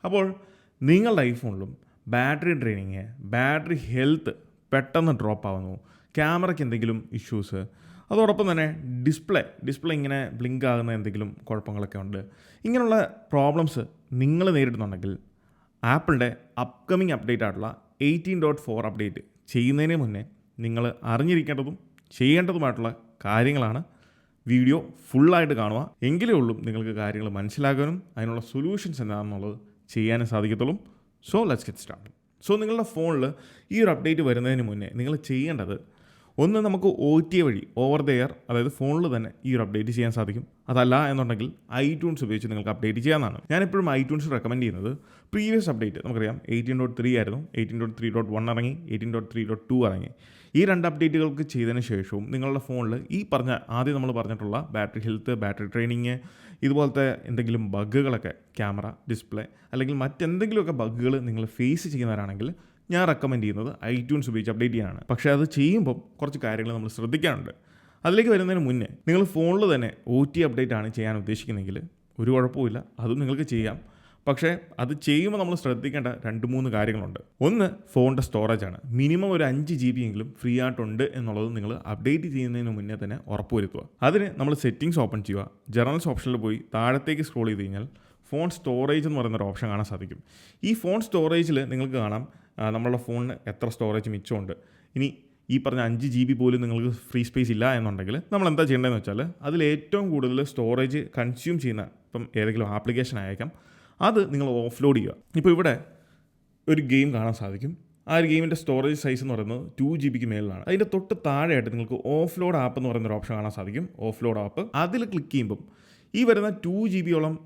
അപ്പോൾ നിങ്ങളുടെ ഐഫോണിലും battery draining, battery health പെട്ടെന്ന് ഡ്രോപ്പ് ആവുന്നു, ക്യാമറയ്ക്ക് എന്തെങ്കിലും ഇഷ്യൂസ്, അതോടൊപ്പം തന്നെ ഡിസ്പ്ലേ ഇങ്ങനെ ബ്ലിങ്ക് ആകുന്ന എന്തെങ്കിലും കുഴപ്പങ്ങളൊക്കെ ഉണ്ട്, ഇങ്ങനെയുള്ള പ്രോബ്ലംസ് നിങ്ങൾ നേരിടുന്നുണ്ടെങ്കിൽ ആപ്പിളിൻ്റെ അപ്കമിങ് അപ്ഡേറ്റ് ആയിട്ടുള്ള 18.4 അപ്ഡേറ്റ് ചെയ്യുന്നതിന് മുന്നേ നിങ്ങൾ അറിഞ്ഞിരിക്കേണ്ടതും ചെയ്യേണ്ടതുമായിട്ടുള്ള കാര്യങ്ങളാണ്. വീഡിയോ ഫുള്ളായിട്ട് കാണുക, എങ്കിലേ ഉള്ളൂ നിങ്ങൾക്ക് കാര്യങ്ങൾ മനസ്സിലാക്കാനും അതിനുള്ള സൊല്യൂഷൻസ് എന്താണെന്നുള്ളത് ചെയ്യാനും സാധിക്കത്തുള്ളൂ. So let's get start. So നിങ്ങളുടെ ഫോണിൽ ഈ ഒരു അപ്ഡേറ്റ് വരുന്നതിന് മുന്നേ നിങ്ങൾ ചെയ്യേണ്ടത്, ഒന്ന്, നമുക്ക് OTA വഴി ഓവർ ദ എയർ, അതായത് ഫോണിൽ തന്നെ ഈ ഒരു അപ്ഡേറ്റ് ചെയ്യാൻ സാധിക്കും. അതല്ല എന്നുണ്ടെങ്കിൽ iTunes ഉപയോഗിച്ച് നിങ്ങൾക്ക് അപ്ഡേറ്റ് ചെയ്യാമെന്നാണ്. ഞാനെപ്പോഴും iTunes റെക്കമെൻഡ് ചെയ്യുന്നത്. പ്രീവിയസ് അപ്ഡേറ്റ് നമുക്കറിയാം 18.3 ആയിരുന്നു, 18.3.1 ഇറങ്ങി, 18.3.2 ഇറങ്ങി. ഈ 2 അപ്ഡേറ്റുകൾക്ക് ചെയ്തതിന് ശേഷവും നിങ്ങളുടെ ഫോണിൽ ഈ ആദ്യം നമ്മൾ പറഞ്ഞിട്ടുള്ള ബാറ്ററി ഹെൽത്ത്, ബാറ്ററി ട്രെയിനിങ്, ഇതുപോലത്തെ എന്തെങ്കിലും ബഗ്ഗുകളൊക്കെ, ക്യാമറ, ഡിസ്പ്ലേ അല്ലെങ്കിൽ മറ്റെന്തെങ്കിലുമൊക്കെ ബഗ്ഗുകൾ നിങ്ങൾ ഫേസ് ചെയ്യുന്നവരാണെങ്കിൽ ഞാൻ റെക്കമെൻഡ് ചെയ്യുന്നത് iTunes ഉപയോഗിച്ച് അപ്ഡേറ്റ് ചെയ്യാനാണ്. പക്ഷേ അത് ചെയ്യുമ്പം കുറച്ച് കാര്യങ്ങൾ നമ്മൾ ശ്രദ്ധിക്കാനുണ്ട്. അതിലേക്ക് വരുന്നതിന് മുന്നേ നിങ്ങൾ ഫോണിൽ തന്നെ OTA അപ്ഡേറ്റ് ആണ് ചെയ്യാൻ ഉദ്ദേശിക്കുന്നതെങ്കിൽ ഒരു കുഴപ്പമില്ല, അതും നിങ്ങൾക്ക് ചെയ്യാം. പക്ഷേ അത് ചെയ്യുമ്പോൾ നമ്മൾ ശ്രദ്ധിക്കേണ്ട 2-3 കാര്യങ്ങളുണ്ട്. ഒന്ന്, ഫോണിൻ്റെ സ്റ്റോറേജാണ്. മിനിമം ഒരു 5 GB എങ്കിലും ഫ്രീ ആയിട്ടുണ്ട് എന്നുള്ളത് നിങ്ങൾ അപ്ഡേറ്റ് ചെയ്യുന്നതിന് മുന്നേ തന്നെ ഉറപ്പുവരുത്തുക. അതിന് നമ്മൾ സെറ്റിംഗ്സ് ഓപ്പൺ ചെയ്യുക. ജനറൽസ് ഓപ്ഷനിൽ പോയി താഴത്തേക്ക് സ്ക്രോൾ ചെയ്ത് കഴിഞ്ഞാൽ ഫോൺ സ്റ്റോറേജ് എന്ന് പറയുന്നൊരു ഓപ്ഷൻ കാണാൻ സാധിക്കും. ഈ ഫോൺ സ്റ്റോറേജിൽ നിങ്ങൾക്ക് കാണാം നമ്മളുടെ ഫോണിന് എത്ര സ്റ്റോറേജ് മിച്ചമുണ്ട്. ഇനി ഈ പറഞ്ഞ 5 GB പോലും നിങ്ങൾക്ക് ഫ്രീ സ്പേസ് ഇല്ല എന്നുണ്ടെങ്കിൽ നമ്മൾ എന്താ ചെയ്യേണ്ടതെന്ന് വെച്ചാൽ, അതിൽ ഏറ്റവും കൂടുതൽ സ്റ്റോറേജ് കൺസ്യൂം ചെയ്യുന്ന ഇപ്പം ഏതെങ്കിലും ആപ്ലിക്കേഷൻ ആയേക്കാം, അത് നിങ്ങൾ ഓഫ്ലോഡ് ചെയ്യുക. ഇപ്പോൾ ഇവിടെ ഒരു ഗെയിം കാണാൻ സാധിക്കും. ആ ഒരു ഗെയിമിൻ്റെ സ്റ്റോറേജ് സൈസ് എന്ന് പറയുന്നത് 2 GB മേളിലാണ്. അതിൻ്റെ തൊട്ട് താഴെയായിട്ട് നിങ്ങൾക്ക് ഓഫ്ലോഡ് ആപ്പ് എന്ന് പറയുന്നൊരു ഓപ്ഷൻ കാണാൻ സാധിക്കും. ഓഫ്ലോഡ് ആപ്പ്, അതിൽ ക്ലിക്ക് ചെയ്യുമ്പം ഈ വരുന്ന 2 GB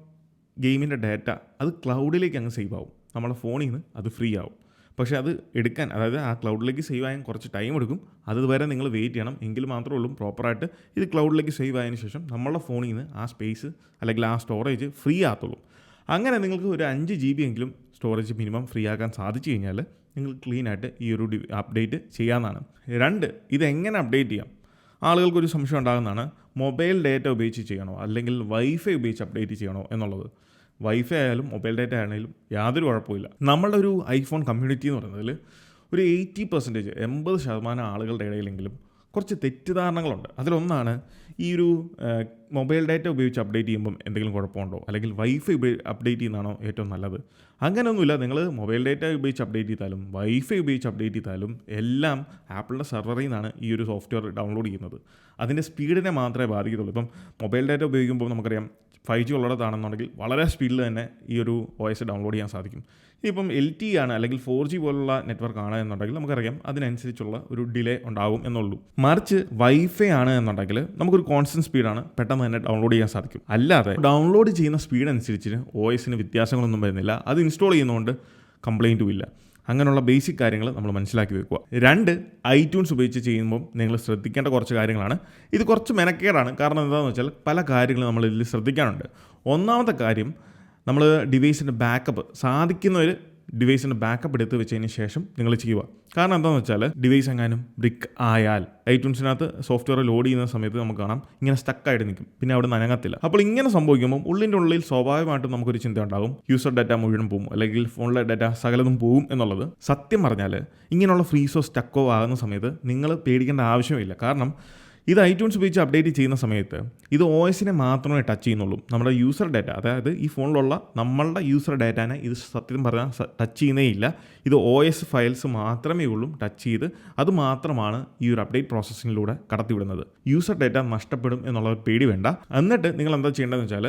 ഗെയിമിൻ്റെ ഡാറ്റ അത് ക്ലൗഡിലേക്ക് അങ്ങ് സേവ് ആവും. നമ്മുടെ ഫോണിൽ നിന്ന് അത് ഫ്രീ ആവും. പക്ഷേ അത് എടുക്കാൻ, അതായത് ആ ക്ലൗഡിലേക്ക് സേവ് ആകാൻ കുറച്ച് ടൈം എടുക്കും. അതുവരെ നിങ്ങൾ വെയിറ്റ് ചെയ്യണം. എങ്കിൽ മാത്രമേ ഉള്ളൂ പ്രോപ്പറായിട്ട് ഇത് ക്ലൗഡിലേക്ക് സേവ് ആയതിനു ശേഷം നമ്മളുടെ ഫോണിൽ നിന്ന് ആ സ്പേസ് അല്ലെങ്കിൽ ആ സ്റ്റോറേജ് ഫ്രീ ആകത്തുള്ളൂ. അങ്ങനെ നിങ്ങൾക്ക് ഒരു 5 GB എങ്കിലും സ്റ്റോറേജ് മിനിമം ഫ്രീ ആക്കാൻ സാധിച്ചു കഴിഞ്ഞാൽ നിങ്ങൾ ക്ലീനായിട്ട് ഈ ഒരു അപ്ഡേറ്റ് ചെയ്യാവുന്നതാണ്. 2, ഇതെങ്ങനെ അപ്ഡേറ്റ് ചെയ്യാം? ആളുകൾക്കൊരു സംശയം ഉണ്ടാകുന്നതാണ്, മൊബൈൽ ഡാറ്റ ഉപയോഗിച്ച് ചെയ്യണോ അല്ലെങ്കിൽ വൈഫൈ ഉപയോഗിച്ച് അപ്ഡേറ്റ് ചെയ്യണോ എന്നുള്ളത്. വൈഫൈ ആയാലും മൊബൈൽ ഡാറ്റ ആണെങ്കിലും യാതൊരു കുഴപ്പമില്ല. നമ്മളുടെ ഒരു ഐഫോൺ കമ്മ്യൂണിറ്റി എന്ന് പറയുന്നതിൽ ഒരു 80% ആളുകളുടെ ഇടയിലെങ്കിലും കുറച്ച് തെറ്റിദ്ധാരണകളുണ്ട്. അതിലൊന്നാണ് ഈ ഒരു മൊബൈൽ ഡാറ്റ ഉപയോഗിച്ച് അപ്ഡേറ്റ് ചെയ്യുമ്പം എന്തെങ്കിലും കുഴപ്പമുണ്ടോ, അല്ലെങ്കിൽ വൈഫൈ അപ്ഡേറ്റ് ചെയ്യുന്നതാണോ ഏറ്റവും നല്ലത്? അങ്ങനെയൊന്നുമില്ല. നിങ്ങൾ മൊബൈൽ ഡാറ്റ ഉപയോഗിച്ച് അപ്ഡേറ്റ് ചെയ്താലും വൈഫൈ ഉപയോഗിച്ച് അപ്ഡേറ്റ് ചെയ്താലും എല്ലാം ആപ്പിളിൻ്റെ സെർവറിൽ നിന്നാണ് ഈ ഒരു സോഫ്റ്റ്വെയർ ഡൗൺലോഡ് ചെയ്യുന്നത്. അതിൻ്റെ സ്പീഡിനെ മാത്രമേ ബാധിക്കത്തുള്ളൂ. ഇപ്പം മൊബൈൽ ഡാറ്റ ഉപയോഗിക്കുമ്പോൾ നമുക്കറിയാം 5G ഉള്ളിടത്താണെന്നുണ്ടെങ്കിൽ വളരെ സ്പീഡിൽ തന്നെ ഈ ഒരു OS ഡൗൺലോഡ് ചെയ്യാൻ സാധിക്കും. ഇപ്പം LTE ആണ് അല്ലെങ്കിൽ 4G പോലുള്ള നെറ്റ്വർക്ക് ആണ് എന്നുണ്ടെങ്കിൽ നമുക്കറിയാം അതിനനുസരിച്ചുള്ള ഒരു ഡിലേ ഉണ്ടാകും എന്നുള്ളൂ. മറിച്ച് വൈഫൈ ആണ് എന്നുണ്ടെങ്കിൽ നമുക്കൊരു കോൺസ്റ്റൻറ്റ് സ്പീഡാണ്, പെട്ടെന്ന് തന്നെ ഡൗൺലോഡ് ചെയ്യാൻ സാധിക്കും. അല്ലാതെ ഡൗൺലോഡ് ചെയ്യുന്ന സ്പീഡ് അനുസരിച്ച് OSന് വ്യത്യാസങ്ങളൊന്നും വരുന്നില്ല. അത് ഇൻസ്റ്റാൾ ചെയ്യുന്നതുകൊണ്ട് കംപ്ലയിൻറ്റും ഇല്ല. അങ്ങനെയുള്ള ബേസിക് കാര്യങ്ങൾ നമ്മൾ മനസ്സിലാക്കി വെക്കുക. 2, iTunes ഉപയോഗിച്ച് ചെയ്യുമ്പോൾ നിങ്ങൾ ശ്രദ്ധിക്കേണ്ട കുറച്ച് കാര്യങ്ങളാണ്. ഇത് കുറച്ച് മെനക്കേടാണ്. കാരണം എന്താണെന്ന് വെച്ചാൽ പല കാര്യങ്ങളും നമ്മൾ ഇതിൽ ശ്രദ്ധിക്കാനുണ്ട്. ഒന്നാമത്തെ കാര്യം, നമ്മൾ ഡിവൈസിൻ്റെ ബാക്കപ്പ് സാധിക്കുന്നവർ ഡിവൈസിൻ്റെ ബാക്കപ്പ് എടുത്ത് വെച്ചതിന് ശേഷം നിങ്ങൾ ചെയ്യുക. കാരണം എന്താണെന്ന് വെച്ചാൽ ഡിവൈസ് എങ്ങാനും ബ്രിക്ക് ആയാൽ iTunesനകത്ത് സോഫ്റ്റ്വെയർ ലോഡ് ചെയ്യുന്ന സമയത്ത് നമുക്ക് കാണാം ഇങ്ങനെ സ്റ്റക്കായിട്ട് നിൽക്കും, പിന്നെ അവിടെ നനങ്ങത്തില്ല. അപ്പോൾ ഇങ്ങനെ സംഭവിക്കുമ്പോൾ ഉള്ളിൽ സ്വാഭാവികമായിട്ടും നമുക്കൊരു ചിന്ത ഉണ്ടാകും, യൂസർ ഡാറ്റ മുഴുവൻ പോകും അല്ലെങ്കിൽ ഫോണിലെ ഡാറ്റ സകലതും പോകും എന്നുള്ളത്. സത്യം പറഞ്ഞാൽ ഇങ്ങനെയുള്ള ഫ്രീസോ സ്റ്റക്കോ ആകുന്ന സമയത്ത് നിങ്ങൾ പേടിക്കേണ്ട ആവശ്യമില്ല. കാരണം ഇത് iTunes ഉപയോഗിച്ച് അപ്ഡേറ്റ് ചെയ്യുന്ന സമയത്ത് ഇത് OSനെ മാത്രമേ ടച്ച് ചെയ്യുന്നുള്ളൂ. നമ്മുടെ യൂസർ ഡാറ്റ, അതായത് ഈ ഫോണിലുള്ള നമ്മളുടെ യൂസർ ഡാറ്റാനെ ഇത് സത്യം പറഞ്ഞാൽ ടച്ച് ചെയ്യുന്നേ ഇല്ല. ഇത് OS ഫയൽസ് മാത്രമേ ഉള്ളൂ ടച്ച് ചെയ്ത്. അത് മാത്രമാണ് ഈ ഒരു അപ്ഡേറ്റ് പ്രോസസ്സിങ്ങിലൂടെ കടത്തിവിടുന്നത്. യൂസർ ഡാറ്റ നഷ്ടപ്പെടും എന്നുള്ള പേടി വേണ്ട. എന്നിട്ട് നിങ്ങൾ എന്താ ചെയ്യേണ്ടതെന്ന് വെച്ചാൽ,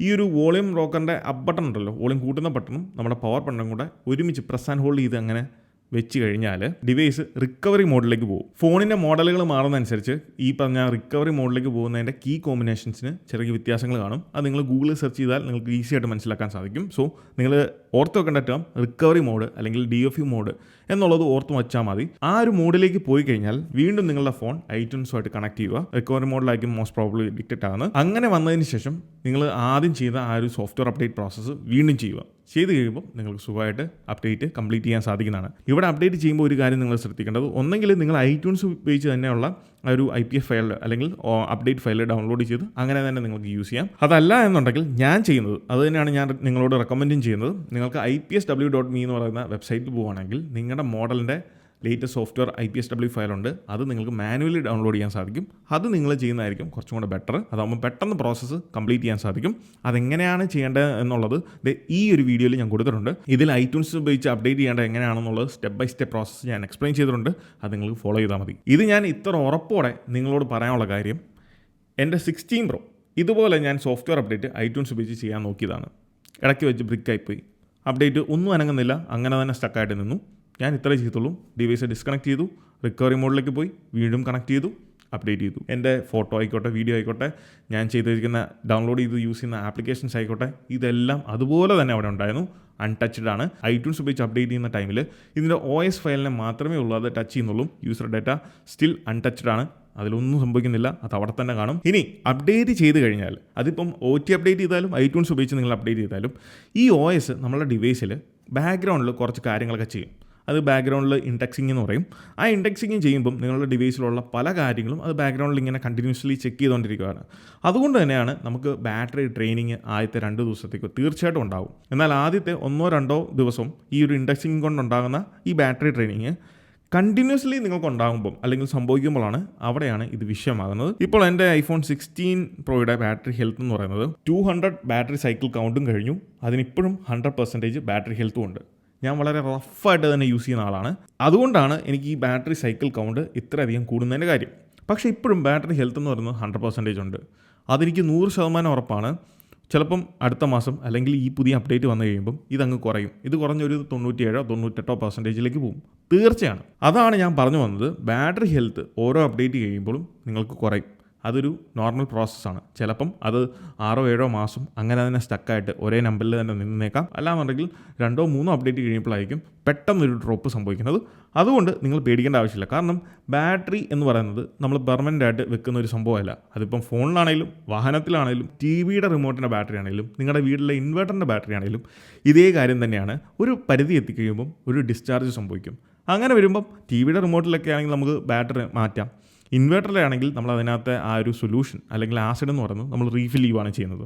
ഈ ഒരു വോളിയം റോക്കറിൻ്റെ അപ്പ് ബട്ടൺ ഉണ്ടല്ലോ, വോളിയം കൂട്ടുന്ന ബട്ടണും നമ്മുടെ പവർ ബട്ടണും കൂടെ ഒരുമിച്ച് പ്രസ് ആൻഡ് ഹോൾഡ് ചെയ്ത് അങ്ങനെ വെച്ച് കഴിഞ്ഞാൽ ഡിവൈസ് റിക്കവറി മോഡിലേക്ക് പോകും. ഫോണിൻ്റെ മോഡലുകൾ മാറുന്നതനുസരിച്ച് ഈ പറഞ്ഞ റിക്കവറി മോഡിലേക്ക് പോകുന്നതിൻ്റെ കീ കോമ്പിനേഷൻസിന് ചെറിയ വ്യത്യാസങ്ങൾ കാണും. അത് നിങ്ങൾ ഗൂഗിളിൽ സെർച്ച് ചെയ്താൽ നിങ്ങൾക്ക് ഈസി ആയിട്ട് മനസ്സിലാക്കാൻ സാധിക്കും. സോ നിങ്ങൾ ഓർത്ത് വെക്കേണ്ട ടേം റിക്കവറി മോഡ് അല്ലെങ്കിൽ DFU മോഡ് എന്നുള്ളത് ഓർത്ത് വെച്ചാൽ മതി. ആ ഒരു മോഡിലേക്ക് പോയി കഴിഞ്ഞാൽ വീണ്ടും നിങ്ങളുടെ ഫോൺ iTunesുമായിട്ട് കണക്ട് ചെയ്യുക. റിക്കവറി മോഡിലായിരിക്കും മോസ്റ്റ് പ്രോബ്ലി ഡിറ്റക്റ്റ് ആകുന്നത്. അങ്ങനെ വന്നതിന് ശേഷം നിങ്ങൾ ആദ്യം ചെയ്ത ആ ഒരു സോഫ്റ്റ്വെയർ അപ്ഡേറ്റ് പ്രോസസ്സ് വീണ്ടും ചെയ്യുക. ചെയ്ത് കഴിയുമ്പോൾ നിങ്ങൾക്ക് സുഖമായിട്ട് അപ്ഡേറ്റ് കംപ്ലീറ്റ് ചെയ്യാൻ സാധിക്കുന്നതാണ്. ഇവിടെ അപ്ഡേറ്റ് ചെയ്യുമ്പോൾ ഒരു കാര്യം നിങ്ങൾ ശ്രദ്ധിക്കേണ്ടത്, ഒന്നെങ്കിൽ നിങ്ങൾ ഐട്യൂൺസ് ഉപയോഗിച്ച് തന്നെയുള്ള ഒരു IPF ഫയൽ അല്ലെങ്കിൽ അപ്ഡേറ്റ് ഫയൽ ഡൗൺലോഡ് ചെയ്ത് അങ്ങനെ തന്നെ നിങ്ങൾക്ക് യൂസ് ചെയ്യാം. അതല്ല എന്നുണ്ടെങ്കിൽ ഞാൻ ചെയ്യുന്നത് അത് തന്നെയാണ് ഞാൻ നിങ്ങളോട് റെക്കമെൻഡും ചെയ്യുന്നത്. നിങ്ങൾക്ക് ipsw.me എന്ന് പറയുന്ന വെബ്സൈറ്റിൽ പോവുകയാണെങ്കിൽ നിങ്ങളുടെ മോഡലിൻ്റെ ലേറ്റസ്റ്റ് സോഫ്റ്റ്വെയർ IPSW ഫയലുണ്ട്. അത് നിങ്ങൾക്ക് മാനുവലി ഡൗൺലോഡ് ചെയ്യാൻ സാധിക്കും. അത് നിങ്ങൾ ചെയ്യുന്നതായിരിക്കും കുറച്ചും കൂടെ ബെറ്റർ. അതാകുമ്പോൾ പെട്ടെന്ന് പ്രോസസ്സ് കംപ്ലീറ്റ് ചെയ്യാൻ സാധിക്കും. അതെങ്ങനെയാണ് ചെയ്യേണ്ടത് എന്നുള്ളത് ഈ ഒരു വീഡിയോയിൽ ഞാൻ കൊടുത്തിട്ടുണ്ട്. ഇതിൽ ഐട്യൂൺസ് ഉപയോഗിച്ച് അപ്ഡേറ്റ് ചെയ്യേണ്ടത് എങ്ങനെയാണെന്നുള്ളത് സ്റ്റെപ്പ് ബൈ സ്റ്റെപ്പ് പ്രോസസ്സ് ഞാൻ എക്സ്പ്ലെയിൻ ചെയ്തിട്ടുണ്ട്. അത് നിങ്ങൾക്ക് ഫോളോ ചെയ്താൽ മതി. ഇത് ഞാൻ ഇത്ര ഉറപ്പോടെ നിങ്ങളോട് പറയാനുള്ള കാര്യം, എൻ്റെ 16 Pro ഇതുപോലെ ഞാൻ സോഫ്റ്റ്വെയർ അപ്ഡേറ്റ് ഐട്യൂൺസ് ഉപയോഗിച്ച് ചെയ്യാൻ നോക്കിയതാണ്. ഇടയ്ക്ക് വെച്ച് ബ്രിക്കായിപ്പോയി, അപ്ഡേറ്റ് ഒന്നും അനങ്ങുന്നില്ല, അങ്ങനെ തന്നെ സ്റ്റക്കായിട്ട് നിന്നു. ഞാൻ ഇത്രേ ചെയ്തുള്ളൂ. ഡിവൈസ് ഡിസ്കണക്ട് ചെയ്തു, റിക്കവറി മോഡിലേക്ക് പോയി, വീണ്ടും കണക്ട് ചെയ്തു, അപ്ഡേറ്റ് ചെയ്തു. എൻ്റെ ഫോട്ടോ ആയിക്കോട്ടെ, വീഡിയോ ആയിക്കോട്ടെ, ഞാൻ ചെയ്തിരിക്കുന്ന ഡൗൺലോഡ് ചെയ്ത് യൂസ് ചെയ്യുന്ന ആപ്ലിക്കേഷൻസ് ആയിക്കോട്ടെ, ഇതെല്ലാം അതുപോലെ തന്നെ അവിടെ ഉണ്ടായിരുന്നു. അൺടച്ച്ഡ് ആണ്. ഐട്യൂൺസ് ഉപയോഗിച്ച് അപ്ഡേറ്റ് ചെയ്യുന്ന ടൈമിൽ ഇതിൻ്റെ OS ഫയലിനെ മാത്രമേ ഉള്ളൂ അത് ടച്ച് ചെയ്യുന്നുള്ളൂ. യൂസർ ഡാറ്റ സ്റ്റിൽ അൺടച്ച്ഡ് ആണ്. അതിലൊന്നും സംഭവിക്കുന്നില്ല, അത് അവിടെ തന്നെ കാണും. ഇനി അപ്ഡേറ്റ് ചെയ്ത് കഴിഞ്ഞാൽ, അതിപ്പം OT അപ്ഡേറ്റ് ചെയ്താലും ഐട്യൂൺസ് ഉപയോഗിച്ച് നിങ്ങൾ അപ്ഡേറ്റ് ചെയ്താലും, ഈ OS നമ്മളുടെ ഡിവൈസിൽ ബാക്ക്ഗ്രൗണ്ടിൽ കുറച്ച് കാര്യങ്ങളൊക്കെ ചെയ്യും. അത് ബാക്ക്ഗ്രൗണ്ടിൽ ഇൻഡെക്സിംഗ് എന്ന് പറയും. ആ ഇൻഡെക്സിംഗ് ചെയ്യുമ്പം നിങ്ങളുടെ ഡിവൈസിലുള്ള പല കാര്യങ്ങളും അത് ബാക്ക്ഗ്രൗണ്ടിൽ ഇങ്ങനെ കണ്ടിന്യൂസ്ലി ചെക്ക് ചെയ്തുകൊണ്ടിരിക്കുകയാണ്. അതുകൊണ്ട് തന്നെയാണ് നമുക്ക് ബാറ്ററി ഡ്രെയിനിങ് ആദ്യത്തെ 2 ദിവസത്തേക്ക് തീർച്ചയായിട്ടും ഉണ്ടാകും. എന്നാൽ ആദ്യത്തെ 1-2 ദിവസം ഈ ഒരു ഇൻഡെക്സിംഗ് കൊണ്ടുണ്ടാകുന്ന ഈ ബാറ്ററി ഡ്രെയിനിങ് കണ്ടിന്യൂസ്ലി നിങ്ങൾക്ക് ഉണ്ടാകുമ്പം അല്ലെങ്കിൽ സംഭവിക്കുമ്പോഴാണ് അവിടെയാണ് ഇത് വിഷയമാകുന്നത്. ഇപ്പോൾ എൻ്റെ iPhone 16 Proയുടെ ബാറ്ററി ഹെൽത്ത് എന്ന് പറയുന്നത് 200 ബാറ്ററി സൈക്കിൾ കൗണ്ടും കഴിഞ്ഞു. അതിനിപ്പോഴും 100% ബാറ്ററി ഹെൽത്തും ഉണ്ട്. ഞാൻ വളരെ റഫായിട്ട് തന്നെ യൂസ് ചെയ്യുന്ന ആളാണ്. അതുകൊണ്ടാണ് എനിക്ക് ഈ ബാറ്ററി സൈക്കിൾ കൗണ്ട് ഇത്രയധികം കൂടുന്നതിൻ്റെ കാര്യം. പക്ഷേ ഇപ്പോഴും ബാറ്ററി ഹെൽത്ത് എന്ന് പറയുന്നത് 100% ഉണ്ട്. അതെനിക്ക് 100% ഉറപ്പാണ്. ചിലപ്പം അടുത്ത മാസം അല്ലെങ്കിൽ ഈ പുതിയ അപ്ഡേറ്റ് വന്നു കഴിയുമ്പം ഇതങ്ങ് കുറയും. ഇത് കുറഞ്ഞൊരു 97-98% പോകും. തീർച്ചയാണ്. അതാണ് ഞാൻ പറഞ്ഞു വന്നത്. ബാറ്ററി ഹെൽത്ത് ഓരോ അപ്ഡേറ്റ് കഴിയുമ്പോഴും നിങ്ങൾക്ക് കുറയും. അതൊരു നോർമൽ പ്രോസസ്സാണ്. ചിലപ്പം അത് 6-7 മാസം അങ്ങനെ തന്നെ സ്റ്റക്കായിട്ട് ഒരേ നമ്പറിൽ തന്നെ നിന്നേക്കാം. അല്ലാന്നുണ്ടെങ്കിൽ 2-3 അപ്ഡേറ്റ് കഴിയുമ്പോഴായിരിക്കും പെട്ടെന്നൊരു ഡ്രോപ്പ് സംഭവിക്കുന്നത്. അതുകൊണ്ട് നിങ്ങൾ പേടിക്കേണ്ട ആവശ്യമില്ല. കാരണം ബാറ്ററി എന്ന് പറയുന്നത് നമ്മൾ പെർമനൻ്റ് ആയിട്ട് വെക്കുന്ന ഒരു സംഭവമല്ല. അതിപ്പം ഫോണിലാണെങ്കിലും വാഹനത്തിലാണെങ്കിലും TVയുടെ റിമോട്ടിൻ്റെ ബാറ്ററി ആണെങ്കിലും നിങ്ങളുടെ വീട്ടിലെ ഇൻവെർട്ടറിൻ്റെ ബാറ്ററി ആണെങ്കിലും ഇതേ കാര്യം തന്നെയാണ്. ഒരു പരിധി എത്തിക്കഴിയുമ്പം ഒരു ഡിസ്ചാർജ് സംഭവിക്കും. അങ്ങനെ വരുമ്പം TVയുടെ റിമോട്ടിലൊക്കെ ആണെങ്കിൽ നമുക്ക് ബാറ്ററി മാറ്റാം. ഇൻവെർട്ടറിലാണെങ്കിൽ നമ്മൾ അതിനകത്ത് ആ ഒരു സൊല്യൂഷൻ അല്ലെങ്കിൽ ആസിഡ് എന്ന് പറയുന്നത് നമ്മൾ റീഫിൽ ചെയ്യുകയാണ് ചെയ്യുന്നത്.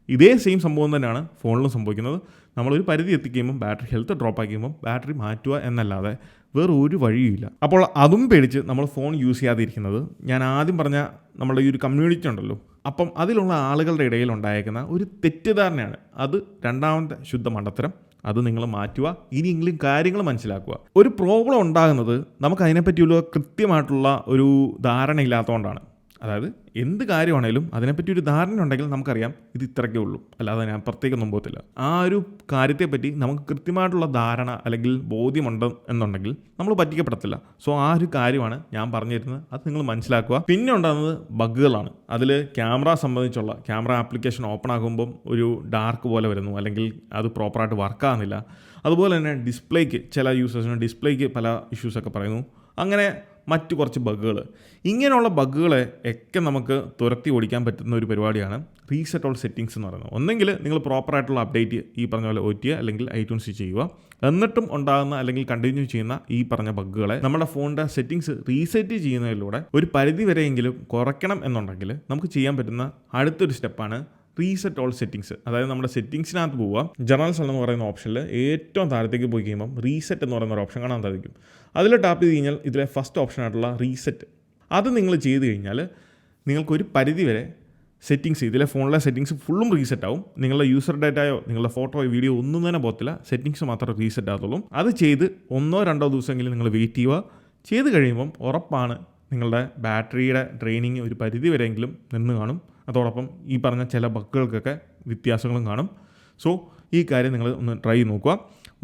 ഇതേ സെയിം സംഭവം തന്നെയാണ് ഫോണിലും സംഭവിക്കുന്നത്. നമ്മളൊരു പരിധി എത്തിക്കുമ്പോൾ ബാറ്ററി ഹെൽത്ത് ഡ്രോപ്പ് ആക്കിയുമ്പോൾ ബാറ്ററി മാറ്റുക എന്നല്ലാതെ വേറെ ഒരു വഴിയുമില്ല. അപ്പോൾ അതും പേടിച്ച് നമ്മൾ ഫോൺ യൂസ് ചെയ്യാതിരിക്കുന്നത്, ഞാൻ ആദ്യം പറഞ്ഞ നമ്മളുടെ ഈ ഒരു കമ്മ്യൂണിറ്റി ഉണ്ടല്ലോ, അപ്പം അതിലുള്ള ആളുകളുടെ ഇടയിൽ ഉണ്ടായേക്കുന്ന ഒരു തെറ്റിദ്ധാരണയാണ്. അത് രണ്ടാമത്തെ ശുദ്ധ മണ്ടത്തരം. അത് നിങ്ങൾ മാറ്റുക. ഇനിയെങ്കിലും കാര്യങ്ങൾ മനസ്സിലാക്കുക. ഒരു പ്രോബ്ലം ഉണ്ടാകുന്നത് നമുക്ക് അതിനെപ്പറ്റിയുള്ള കൃത്യമായിട്ടുള്ള ഒരു ധാരണ ഇല്ലാത്തതുകൊണ്ടാണ്. അതായത് എന്ത് കാര്യമാണേലും അതിനെപ്പറ്റി ഒരു ധാരണ ഉണ്ടെങ്കിൽ നമുക്കറിയാം ഇത് ഇത്രയ്ക്കേ ഉള്ളൂ, അല്ലാതെ ഞാൻ പ്രത്യേകം പോകത്തില്ല. ആ ഒരു കാര്യത്തെപ്പറ്റി നമുക്ക് കൃത്യമായിട്ടുള്ള ധാരണ അല്ലെങ്കിൽ ബോധ്യമുണ്ട് എന്നുണ്ടെങ്കിൽ നമ്മൾ പറ്റിക്കപ്പെടത്തില്ല. സോ ആ ഒരു കാര്യമാണ് ഞാൻ പറഞ്ഞു തരുന്നത്. അത് നിങ്ങൾ മനസ്സിലാക്കുക. പിന്നെ ഉണ്ടാകുന്നത് ബഗ്ഗുകളാണ്. അതിൽ ക്യാമറ സംബന്ധിച്ചുള്ള ക്യാമറ ആപ്ലിക്കേഷൻ ഓപ്പൺ ആകുമ്പം ഒരു ഡാർക്ക് പോലെ വരുന്നു, അല്ലെങ്കിൽ അത് പ്രോപ്പറായിട്ട് വർക്കാകുന്നില്ല. അതുപോലെ തന്നെ ഡിസ്പ്ലേക്ക് ചില യൂസേഴ്സിന് ഡിസ്പ്ലേക്ക് പല ഇഷ്യൂസൊക്കെ പറയുന്നു. അങ്ങനെ മറ്റു കുറച്ച് ബഗ്ഗുകൾ. ഇങ്ങനെയുള്ള ബഗ്ഗുകളെ ഒക്കെ നമുക്ക് തുരത്തി ഓടിക്കാൻ പറ്റുന്ന ഒരു പരിപാടിയാണ് റീസെറ്റ് ഓൾ സെറ്റിങ്സ് എന്ന് പറയുന്നത്. ഒന്നെങ്കിൽ നിങ്ങൾ പ്രോപ്പറായിട്ടുള്ള അപ്ഡേറ്റ് ഈ പറഞ്ഞ പോലെ OT അല്ലെങ്കിൽ ഐട്യൂൺസ് ചെയ്യുക. എന്നിട്ടും ഉണ്ടാകുന്ന അല്ലെങ്കിൽ കണ്ടിന്യൂ ചെയ്യുന്ന ഈ പറഞ്ഞ ബഗ്ഗുകളെ നമ്മുടെ ഫോണിൻ്റെ സെറ്റിങ്സ് റീസെറ്റ് ചെയ്യുന്നതിലൂടെ ഒരു പരിധി വരെയെങ്കിലും കുറയ്ക്കണം എന്നുണ്ടെങ്കിൽ നമുക്ക് ചെയ്യാൻ പറ്റുന്ന അടുത്തൊരു സ്റ്റെപ്പാണ് റീസെറ്റ് ഓൾ സെറ്റിങ്സ്. അതായത് നമ്മുടെ സെറ്റിങ്സിനകത്ത് പോവുക, ജനറൽസ് എന്ന് പറയുന്ന ഓപ്ഷനിൽ ഏറ്റവും താഴത്തേക്ക് പോയി കഴിയുമ്പം റീസെറ്റ് എന്ന് പറയുന്ന ഒരു ഓപ്ഷൻ കാണാൻ സാധിക്കും. അതിൽ ടാപ്പ് ചെയ്ത് കഴിഞ്ഞാൽ ഇതിലെ ഫസ്റ്റ് ഓപ്ഷനായിട്ടുള്ള റീസെറ്റ്, അത് നിങ്ങൾ ചെയ്ത് കഴിഞ്ഞാൽ നിങ്ങൾക്കൊരു പരിധി വരെ സെറ്റിങ്സ്, ഇതിലെ ഫോണിലെ സെറ്റിങ്സ് ഫുള്ളും റീസെറ്റ് ആവും. നിങ്ങളുടെ യൂസർ ഡാറ്റയോ നിങ്ങളുടെ ഫോട്ടോയോ വീഡിയോ ഒന്നും തന്നെ പോകത്തില്ല. സെറ്റിങ്സ് മാത്രമേ റീസെറ്റ് ആകത്തുള്ളൂ. അത് ചെയ്ത് 1-2 ദിവസമെങ്കിലും നിങ്ങൾ വെയിറ്റ് ചെയ്യുക. ചെയ്ത് കഴിയുമ്പം ഉറപ്പാണ് നിങ്ങളുടെ ബാറ്ററിയുടെ ഡ്രെയിനിങ് ഒരു പരിധി വരെയെങ്കിലും നിന്ന് കാണും. അതോടൊപ്പം ഈ പറഞ്ഞ ചില ബഗ്ഗുകൾക്കൊക്കെ വ്യത്യാസങ്ങളും കാണും. സോ ഈ കാര്യം നിങ്ങൾ ഒന്ന് ട്രൈ ചെയ്ത് നോക്കുക.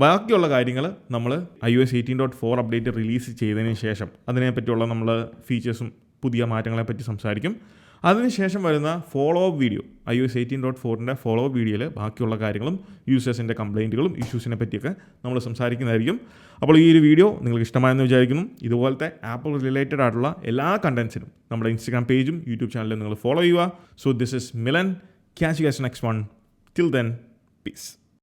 ബാക്കിയുള്ള കാര്യങ്ങൾ നമ്മൾ iOS 18.4 അപ്ഡേറ്റ് റിലീസ് ചെയ്തതിന് ശേഷം അതിനെപ്പറ്റിയുള്ള നമ്മൾ ഫീച്ചേഴ്സും പുതിയ മാറ്റങ്ങളെപ്പറ്റി സംസാരിക്കും. അതിനുശേഷം വരുന്ന ഫോളോ അപ്പ് വീഡിയോ, iOS 18.4ൻ്റെ ഫോളോ അപ്പ് വീഡിയോയിൽ ബാക്കിയുള്ള കാര്യങ്ങളും യൂസേഴ്സിൻ്റെ കംപ്ലയിൻറ്റുകളും ഇഷ്യൂസിനെ പറ്റിയൊക്കെ നമ്മൾ സംസാരിക്കുന്നതായിരിക്കും. അപ്പോൾ ഈ ഒരു വീഡിയോ നിങ്ങൾക്ക് ഇഷ്ടമായെന്ന് വിചാരിക്കുന്നു. ഇതുപോലത്തെ ആപ്പിൾ റിലേറ്റഡ് ആയിട്ടുള്ള എല്ലാ കണ്ടൻസിനും നമ്മുടെ ഇൻസ്റ്റാഗ്രാം പേജും യൂട്യൂബ് ചാനലും നിങ്ങൾ ഫോളോ ചെയ്യുക. So this is Milan. Catch you guys next one. Till then, peace.